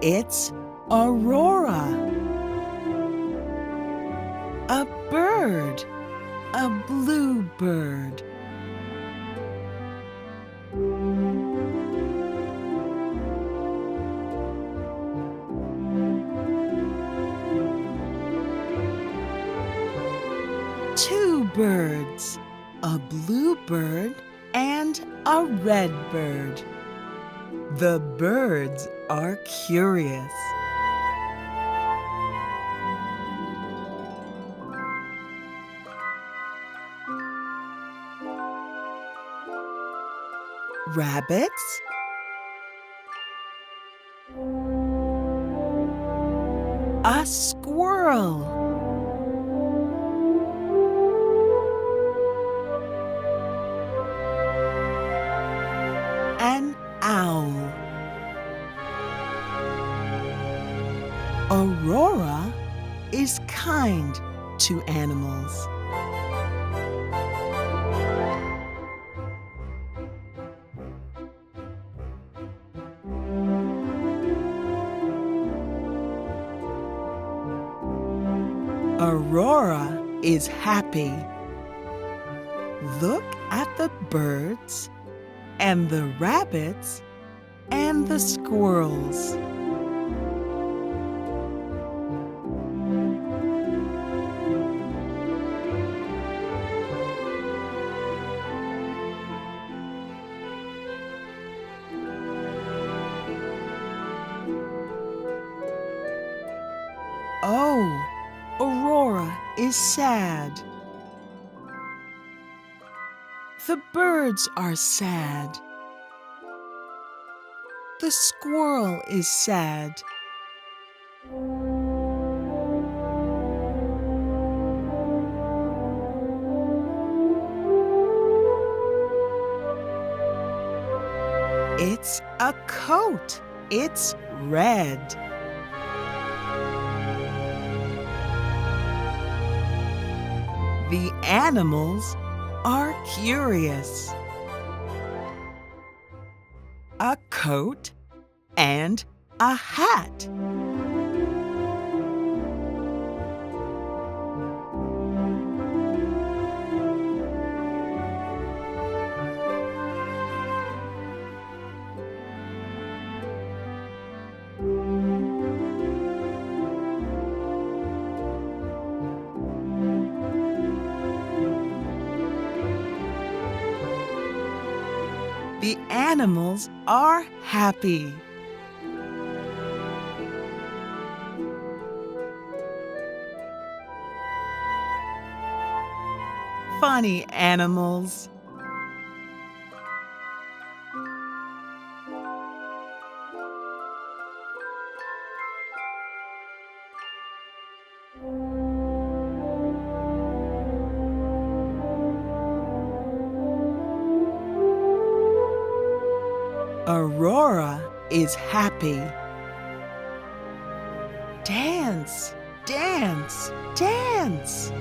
It's Aurora. A bird, a blue bird. Two birds, a blue bird and a red bird. The birds are curious. Rabbits, a squirrel, an owl. Aurora is kind to animals. Aurora is happy. Look at the birds and the rabbits and the squirrels. Oh, Aurora is sad. The birds are sad. The squirrel is sad. It's a coat. It's red. The animals are curious. A coat and a hat. The animals are happy. Funny animals. Aurora is happy. Dance, dance, dance.